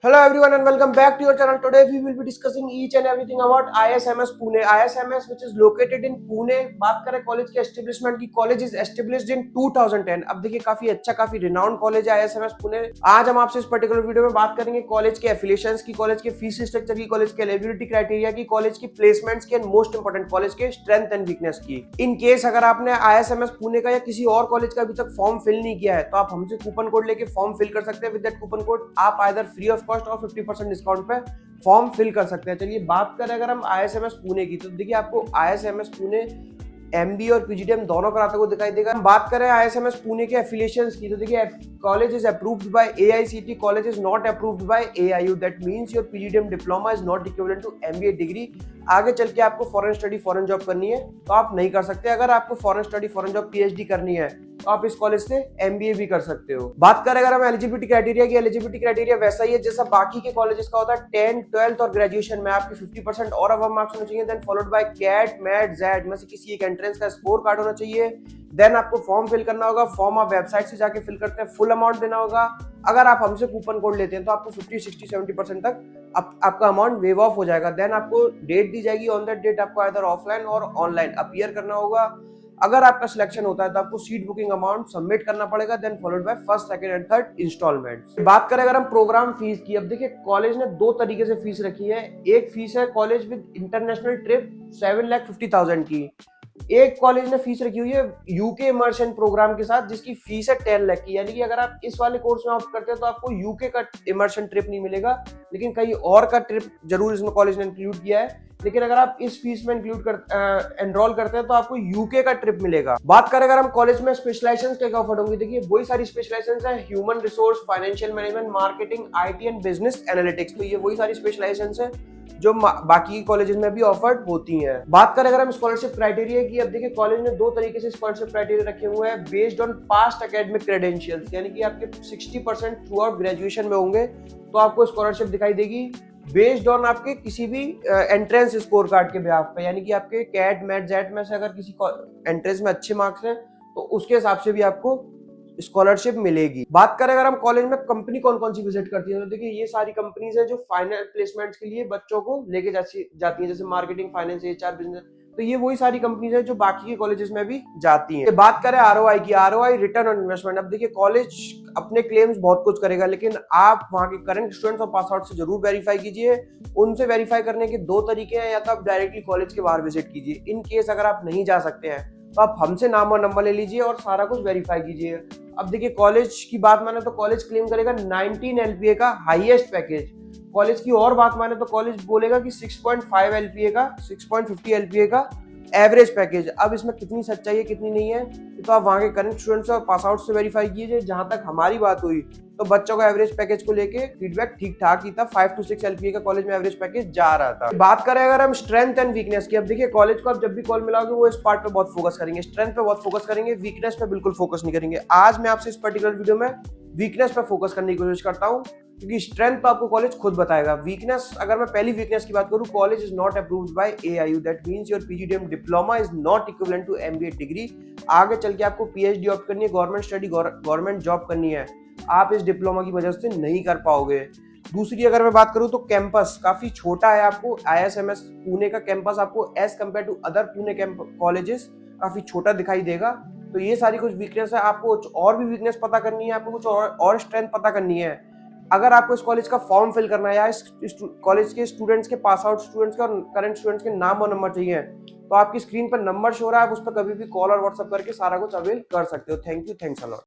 Hello everyone and welcome back to your channel. Today we will be discussing each and everything about ISMS Pune. ISMS which is located in Pune. बात करें college के establishment की, college is established in 2010. अब देखिए काफी अच्छा, काफी renowned college है ISMS पुणे. आज हम आपसे इस पर्टिकुलर वीडियो में बात करेंगे कॉलेज के एफिलिएशंस की, कॉलेज के फीस स्ट्रक्चर की, कॉलेज के एलिजिबिलिटी क्राइटेरिया की, कॉलेज की प्लेसमेंट्स की एंड मोस्ट इंपोर्टेंट कॉलेज के स्ट्रेंथ एंड वीकनेस की. इन केस अगर आपने ISMS पुणे का या किसी और कॉलेज का अभी तक फॉर्म फिल नहीं किया है तो आप हमसे कूपन कोड लेके फॉर्म फिल कर सकते हैं. विद दैट कूपन कोड आप आइदर फ्री ऑफ कॉस्ट और 50% डिस्काउंट पे फॉर्म फिल कर सकते हैं. चलिए बात करें अगर हम ISMS पुणे की, तो देखिए आपको ISMS पुणे MBA और PGDM दोनों कराते हुए दिखाई देगा. हम बात करें ISMS पुणे के एफिलिएशंस की, तो देखिए college is approved by AICTE, college is not approved by AIU. That means your PGDM diploma is not equivalent to MBA degree. आगे चल के आपको फॉरेन स्टडी, फॉरेन जॉब करनी है तो आप नहीं कर सकते. अगर आपको foreign study, foreign job, PhD करनी है तो आप इस कॉलेज से MBA भी कर सकते हो. बात करें अगर हम एलिजिबिलिटी क्राइटेरिया की, एलिजिबिलिटी क्राइटेरिया वैसा ही है जैसा बाकी के कॉलेजेस का होता है. 10th, 12th और ग्रेजुएशन में आपके 50% और अब मार्क्स होने चाहिए. Then followed by CAT, MAT, XAT में से किसी एक एंट्रेंस का स्कोर कार्ड होना चाहिए. देन आपको फॉर्म फिल करना होगा. फॉर्म आप वेबसाइट से जाके फिल करते हैं. फुल अमाउंट देना होगा. अगर आप हमसे कूपन कोड लेते हैं तो आपको 50, 60, 70% तक आपका अमाउंट वेव ऑफ हो जाएगा. देन आपको डेट दी जाएगी. ऑन दैट डेट आपको आइदर ऑफलाइन और ऑनलाइन अपीयर करना होगा. अगर आपका सिलेक्शन होता है तो आपको सीट बुकिंग अमाउंट सबमिट करना पड़ेगा. Then followed by first, second and third instalment. बात करें अगर हम प्रोग्राम फीस की, अब देखिए कॉलेज ने दो तरीके से फीस रखी है. एक फीस है कॉलेज विद इंटरनेशनल ट्रिप 7,50,000 की. एक कॉलेज ने फीस रखी हुई है यूके इमर्शन प्रोग्राम के साथ जिसकी फीस है 10 लाख की. यानी कि अगर आप इस वाले कोर्स में ऑप्ट करते हैं तो आपको यूके का इमर्शन ट्रिप नहीं मिलेगा, लेकिन कहीं और का ट्रिप जरूर इसमें कॉलेज ने इंक्लूड किया है. लेकिन अगर आप इस फीस में एनरोल करते हैं तो आपको यूके का ट्रिप मिलेगा. बात करें अगर हम कॉलेज में स्पेशलाइजेशंस क्या ऑफर होंगी, देखिए वही सारी स्पेशलाइजेशंस है. Human resource, financial management, marketing, IT and business analytics. तो ये वही सारी स्पेशलाइजेशंस है जो बाकी कॉलेजेस में भी ऑफर्ड होती हैं. बात करें अगर हम स्कॉलरशिप क्राइटेरिया की, अब देखिए कॉलेज ने दो तरीके से स्कॉलरशिप क्राइटेरिया रखे हुए हैं. Based on past academic credentials, यानी कि आपके 60% थ्रू आउट ग्रेजुएशन में होंगे तो आपको स्कॉलरशिप दिखाई देगी. बेस्ड ऑन आपके किसी भी एंट्रेंस स्कोर कार्ड के बिहाफ पे, यानी कि आपके कैट, मैट, जेट में से अगर किसी एंट्रेंस में अच्छे मार्क्स हैं तो उसके हिसाब से भी आपको स्कॉलरशिप मिलेगी. बात करें अगर हम कॉलेज में कंपनी कौन कौन सी विजिट करती है, तो देखिए ये सारी कंपनीज है जो फाइनल प्लेसमेंट्स के लिए बच्चों को लेके जाती है, जैसे मार्केटिंग, फाइनेंस, HR, बिजनेस. तो ये वही सारी कंपनीज है जो बाकी के कॉलेजेस में भी जाती हैं. बात करें ROI की, ROI रिटर्न ऑन इन्वेस्टमेंट. अब देखिए कॉलेज अपने क्लेम्स बहुत कुछ करेगा, लेकिन आप वहां के करंट स्टूडेंट्स और पास आउट से जरूर वेरीफाई कीजिए. उनसे वेरीफाई करने के दो तरीके हैं, या तो आप डायरेक्टली कॉलेज के बाहर विजिट कीजिए. इन केस अगर आप नहीं जा सकते हैं तो आप हमसे नाम और नंबर ले लीजिए और सारा कुछ वेरीफाई कीजिए. अब देखिए कॉलेज की बात माने तो कॉलेज क्लेम करेगा 19 LPA का हाईएस्ट पैकेज. कॉलेज की और बात माने तो कॉलेज बोलेगा कि 6.5 LPA का, 6.50 LPA का एवरेज पैकेज. अब इसमें कितनी सच्चाई है कितनी नहीं है तो आप वहां के करंट स्टूडेंट्स और पास आउट से वेरीफाई कीजिए. जहां तक हमारी बात हुई तो बच्चों का एवरेज पैकेज को लेके फीडबैक ठीक ठाक ही था. 5 to 6 LPA का कॉलेज में एवरेज पैकेज जा रहा था. बात करें अगर हम स्ट्रेंथ एंड वीकनेस की, अब देखिए कॉलेज को आप जब भी कॉल मिलाओगे वो इस पार्ट पे बहुत फोकस करेंगे, स्ट्रेंथ पे बहुत फोकस करेंगे, वीकनेस पे बिल्कुल फोकस नहीं करेंगे. आज मैं आपसे इस पर्टिकुलर वीडियो में वीकनेस पे फोकस करने की कोशिश करता हूँ, क्योंकि स्ट्रेंथ तो आपको कॉलेज खुद बताएगा. वीकनेस, अगर मैं पहली वीकनेस की बात करूं, college is not approved by AIU. That means your PGDM diploma is not equivalent to MBA degree. आगे चल के आपको PhD ऑप्ट करनी है, गवर्नमेंट स्टडी, गवर्नमेंट जॉब करनी है, आप इस डिप्लोमा की वजह से नहीं कर पाओगे. दूसरी अगर मैं बात करूं तो कैंपस काफी छोटा है. आपको ISMS पुणे का कैंपस आपको as compare to other Pune colleges काफी छोटा दिखाई देगा. तो ये सारी कुछ वीकनेस है. आपको कुछ और भी वीकनेस पता करनी है, आपको कुछ और स्ट्रेंथ पता करनी है. अगर आपको इस कॉलेज का फॉर्म फिल करना है या इस कॉलेज के स्टूडेंट्स के, पास आउट स्टूडेंट्स के और करंट स्टूडेंट्स के नाम और नंबर चाहिए, तो आपकी स्क्रीन पर नंबर शो हो रहा है, आप उस पर कभी भी कॉल और व्हाट्सएप करके सारा कुछ अवेल कर सकते हो. Thank you, thanks a lot.